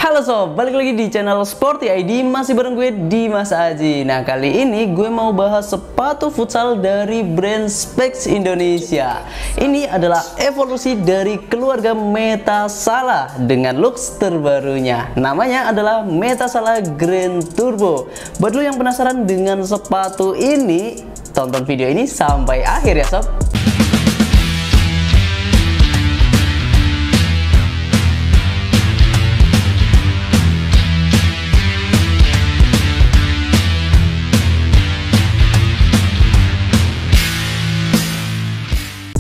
Halo sob, balik lagi di channel Sporty ID, masih bareng gue Dimas Aji. Nah, kali ini gue mau bahas sepatu futsal dari brand Specs Indonesia. Ini adalah evolusi dari keluarga Metasala dengan looks terbarunya. Namanya adalah Metasala Grand Turbo. Buat lo yang penasaran dengan sepatu ini, tonton video ini sampai akhir ya sob.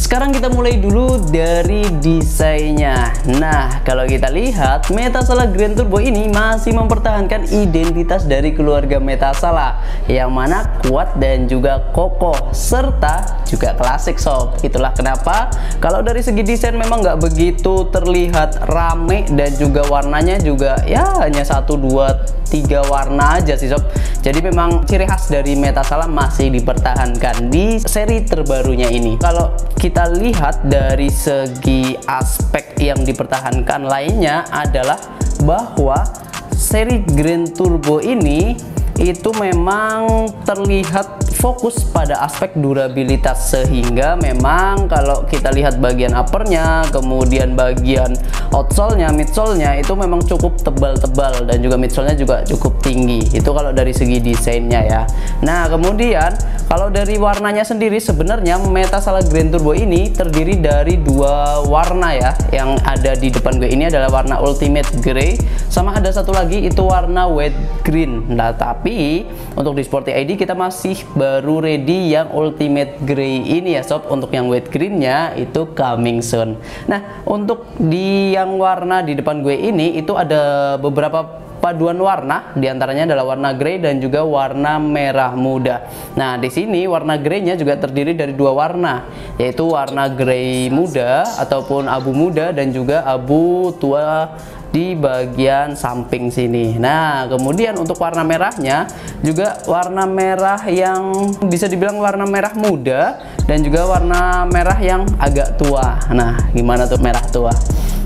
Sekarang kita mulai dulu dari desainnya. Nah, kalau kita lihat Metasala Grand Turbo ini masih mempertahankan identitas dari keluarga Metasala, yang mana kuat dan juga kokoh serta juga klasik sob. Itulah kenapa kalau dari segi desain memang nggak begitu terlihat rame, dan juga warnanya juga ya hanya 1, 2, 3 warna aja sih sob. Jadi memang ciri khas dari Metasala masih dipertahankan di seri terbarunya ini. Kalau kita lihat dari segi aspek yang dipertahankan lainnya adalah bahwa seri Grand Turbo ini itu memang terlihat fokus pada aspek durabilitas, sehingga memang kalau kita lihat bagian uppernya, kemudian bagian outsole-nya, midsole-nya itu memang cukup tebal-tebal, dan juga midsole-nya juga cukup tinggi. Itu kalau dari segi desainnya ya. Nah, kemudian kalau dari warnanya sendiri, sebenarnya Metasala Grand Turbo ini terdiri dari 2 warna ya. Yang ada di depan gue ini adalah warna Ultimate Grey, sama ada satu lagi itu warna White Green. Nah, tapi untuk di Sporty ID kita masih baru ready yang Ultimate Grey ini ya sob. Untuk yang White Green-nya itu coming soon. Nah, untuk di yang warna di depan gue ini itu ada beberapa paduan warna, diantaranya adalah warna grey dan juga warna merah muda. Nah, di sini warna grey-nya juga terdiri dari 2 warna, yaitu warna grey muda ataupun abu muda dan juga abu tua di bagian samping sini. Nah, kemudian untuk warna merahnya juga warna merah yang bisa dibilang warna merah muda dan juga warna merah yang agak tua. Nah, gimana tuh merah tua?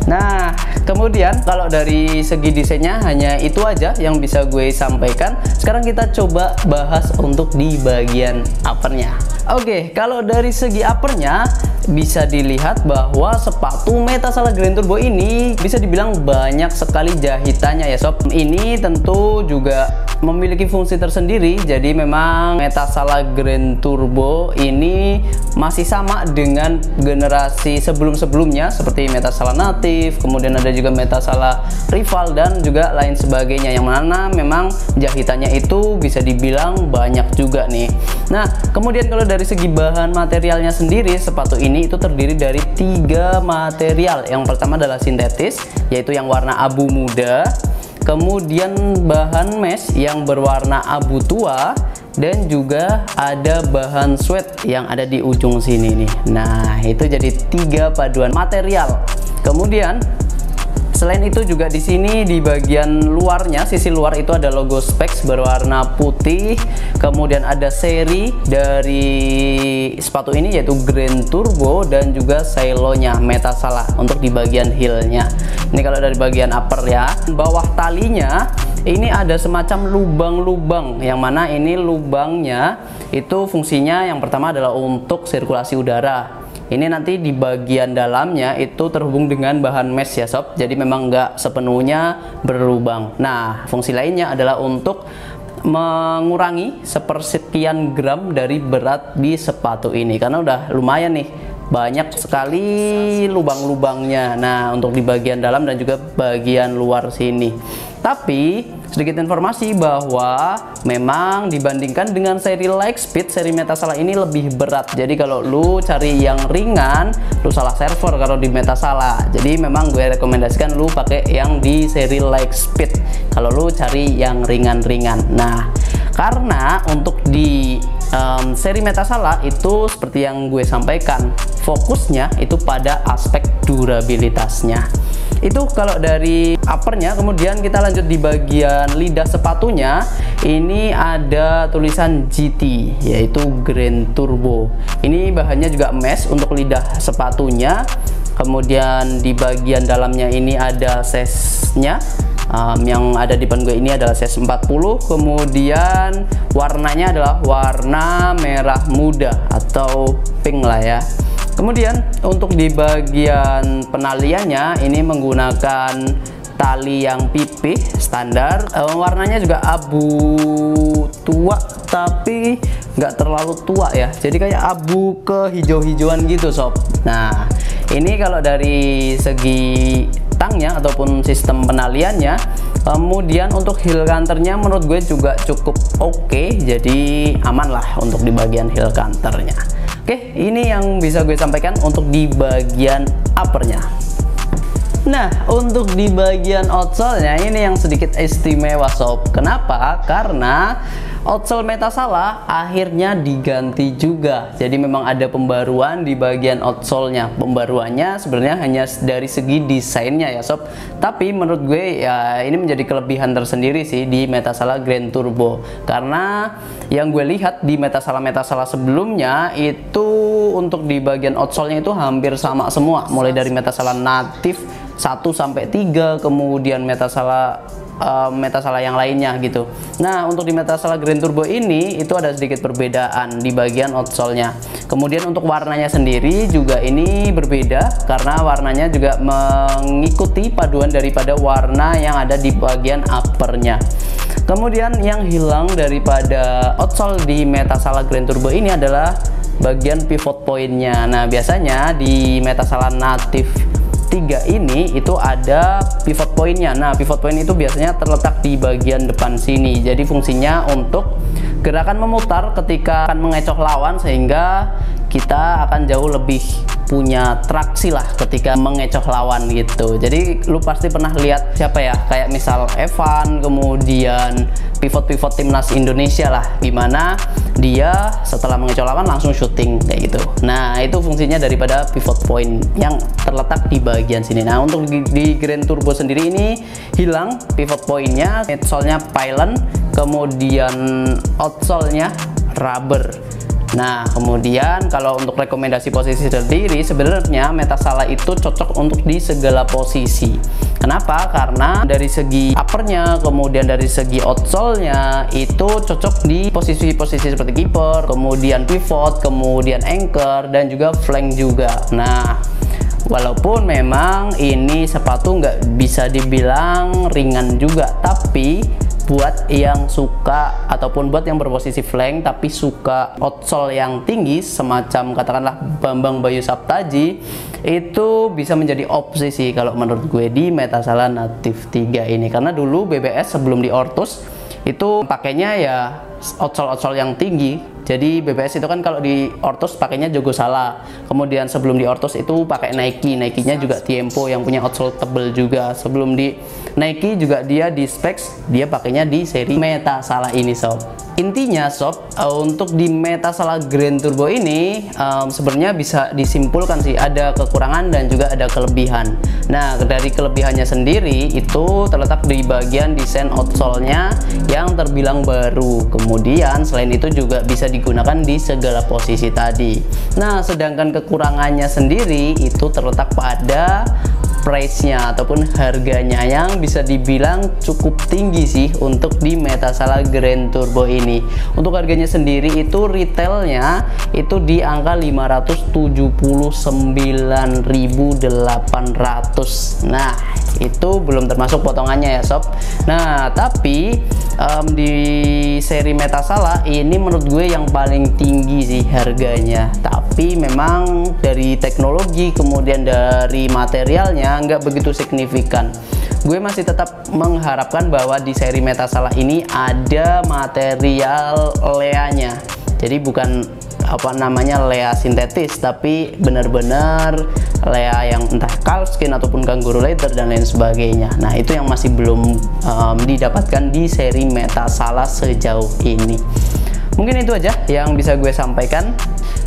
Nah, kemudian kalau dari segi desainnya hanya itu aja yang bisa gue sampaikan. Sekarang kita coba bahas untuk di bagian uppernya. Oke, kalau dari segi uppernya bisa dilihat bahwa sepatu Metasala Grand Turbo ini bisa dibilang banyak sekali jahitannya ya sob. Ini tentu juga memiliki fungsi tersendiri. Jadi memang Metasala Grand Turbo ini masih sama dengan generasi sebelum-sebelumnya seperti Metasala Native, kemudian ada juga Metasala Rival dan juga lain sebagainya, yang mana memang jahitannya itu bisa dibilang banyak juga nih. Nah, kemudian kalau dari segi bahan materialnya sendiri, sepatu ini itu terdiri dari 3 material. Yang pertama adalah sintetis, yaitu yang warna abu muda, kemudian bahan mesh yang berwarna abu tua, dan juga ada bahan sweat yang ada di ujung sini nih. Nah, itu jadi 3 paduan material. Kemudian selain itu juga di sini di bagian luarnya, sisi luar itu ada logo Specs berwarna putih. Kemudian ada seri dari sepatu ini yaitu Grand Turbo dan juga silonya Metasala untuk di bagian heelnya. Ini kalau dari bagian upper ya. Bawah talinya ini ada semacam lubang-lubang, yang mana ini lubangnya itu fungsinya yang pertama adalah untuk sirkulasi udara. Ini nanti di bagian dalamnya itu terhubung dengan bahan mesh ya sob. Jadi memang nggak sepenuhnya berlubang. Nah, fungsi lainnya adalah untuk mengurangi sepersekian gram dari berat di sepatu ini, karena udah lumayan nih banyak sekali lubang-lubangnya. Nah, untuk di bagian dalam dan juga bagian luar sini. Tapi sedikit informasi bahwa memang dibandingkan dengan seri Lightspeed, seri Metasala ini lebih berat. Jadi kalau lu cari yang ringan, lu salah server kalau di Metasala. Jadi memang gue rekomendasikan lu pakai yang di seri Lightspeed kalau lu cari yang ringan-ringan. Nah, karena untuk di seri Metasala itu seperti yang gue sampaikan, fokusnya itu pada aspek durabilitasnya. Itu kalau dari uppernya. Kemudian kita lanjut di bagian lidah sepatunya. Ini ada tulisan GT, yaitu Grand Turbo. Ini bahannya juga mesh untuk lidah sepatunya. Kemudian di bagian dalamnya ini ada sesnya Yang ada di depan gue ini adalah size 40, kemudian warnanya adalah warna merah muda atau pink lah ya. Kemudian untuk di bagian penaliannya ini menggunakan tali yang pipih standar, warnanya juga abu tua tapi nggak terlalu tua ya, jadi kayak abu ke hijau-hijauan gitu sob. Nah ini kalau dari segi tangnya ataupun sistem penaliannya. Kemudian untuk heel counternya menurut gue juga cukup oke, jadi aman lah untuk di bagian heel counternya. Oke, ini yang bisa gue sampaikan untuk di bagian uppernya. Nah, untuk di bagian outsole-nya ini yang sedikit istimewa sob. Kenapa? Karena outsole Metasala akhirnya diganti juga. Jadi memang ada pembaruan di bagian outsole-nya. Pembaruannya sebenarnya hanya dari segi desainnya ya sob. Tapi menurut gue ya ini menjadi kelebihan tersendiri sih di Metasala Grand Turbo. Karena yang gue lihat di Metasala sebelumnya itu untuk di bagian outsole-nya itu hampir sama semua. Mulai dari Metasala natif 1 sampai 3, kemudian Metasala yang lainnya gitu. Nah untuk di Metasala Grand Turbo ini itu ada sedikit perbedaan di bagian outsole-nya. Kemudian untuk warnanya sendiri juga ini berbeda karena warnanya juga mengikuti paduan daripada warna yang ada di bagian uppernya. Kemudian yang hilang daripada outsole di Metasala Grand Turbo ini adalah bagian pivot point-nya. Nah biasanya di Metasala natif 3 ini itu ada pivot point-nya. Nah pivot point itu biasanya terletak di bagian depan sini, jadi fungsinya untuk gerakan memutar ketika akan mengecoh lawan sehingga kita akan jauh lebih punya traksi lah ketika mengecoh lawan gitu. Jadi lu pasti pernah lihat siapa ya, kayak misal Evan, kemudian pivot-pivot timnas Indonesia lah, dimana dia setelah mengecoh lawan langsung syuting kayak gitu. Nah itu fungsinya daripada pivot point yang terletak di bagian sini. Nah untuk di Grand Turbo sendiri ini hilang pivot pointnya, midsole-nya pylon, kemudian outsole-nya rubber. Nah kemudian kalau untuk rekomendasi posisi sendiri sebenarnya Metasala itu cocok untuk di segala posisi. Kenapa? Karena dari segi uppernya, kemudian dari segi outsole-nya itu cocok di posisi-posisi seperti keeper, kemudian pivot, kemudian anchor, dan juga flank juga. Nah walaupun memang ini sepatu nggak bisa dibilang ringan juga, tapi buat yang suka ataupun buat yang berposisi flank tapi suka outsole yang tinggi semacam katakanlah Bambang Bayu Saptaji, itu bisa menjadi opsi sih kalau menurut gue di Metasala Native 3 ini. Karena dulu BBS sebelum di Ortus itu pakainya ya outsole yang tinggi. Jadi BBS itu kan kalau di Ortus pakainya Jogosala, kemudian sebelum di Ortus itu pakai Nike-nya juga Tiempo yang punya outsole tebel juga. Sebelum di Nike juga dia di specs dia pakainya di seri Metasala ini sob. Intinya sob, untuk di Metasala Grand Turbo ini sebenarnya bisa disimpulkan sih ada kekurangan dan juga ada kelebihan. Nah dari kelebihannya sendiri itu terletak di bagian desain outsole-nya yang terbilang baru. Kemudian selain itu juga bisa digunakan di segala posisi tadi. Nah sedangkan kekurangannya sendiri itu terletak pada price-nya ataupun harganya yang bisa dibilang cukup tinggi sih untuk di Metasala Grand Turbo ini. Untuk harganya sendiri itu retailnya itu di angka 579.800. Nah itu belum termasuk potongannya ya sob. Nah tapi di seri Metasala ini menurut gue yang paling tinggi sih harganya. Tapi memang dari teknologi kemudian dari materialnya nggak begitu signifikan. Gue masih tetap mengharapkan bahwa di seri Metasala ini ada material Lea-nya. Jadi bukan apa namanya Lea sintetis, tapi benar-benar Lea yang entah calfskin ataupun kangaroo leather dan lain sebagainya. Nah itu yang masih belum didapatkan di seri Metasala sejauh ini. Mungkin itu aja yang bisa gue sampaikan.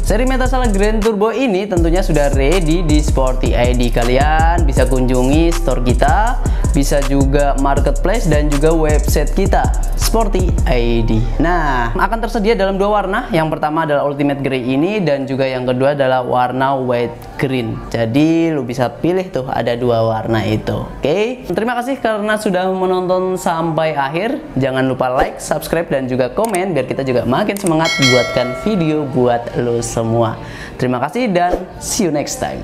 Seri Metasalah Grand Turbo ini tentunya sudah ready di Sporty ID. Kalian bisa kunjungi store kita, bisa juga marketplace dan juga website kita Sporty ID. Nah, akan tersedia dalam dua warna. Yang pertama adalah Ultimate Grey ini dan juga yang kedua adalah warna white green. Jadi lu bisa pilih tuh, ada dua warna itu. Oke. Terima kasih karena sudah menonton sampai akhir. Jangan lupa like, subscribe dan juga komen biar kita juga makin semangat buatkan video buat lu semua. Terima kasih dan see you next time.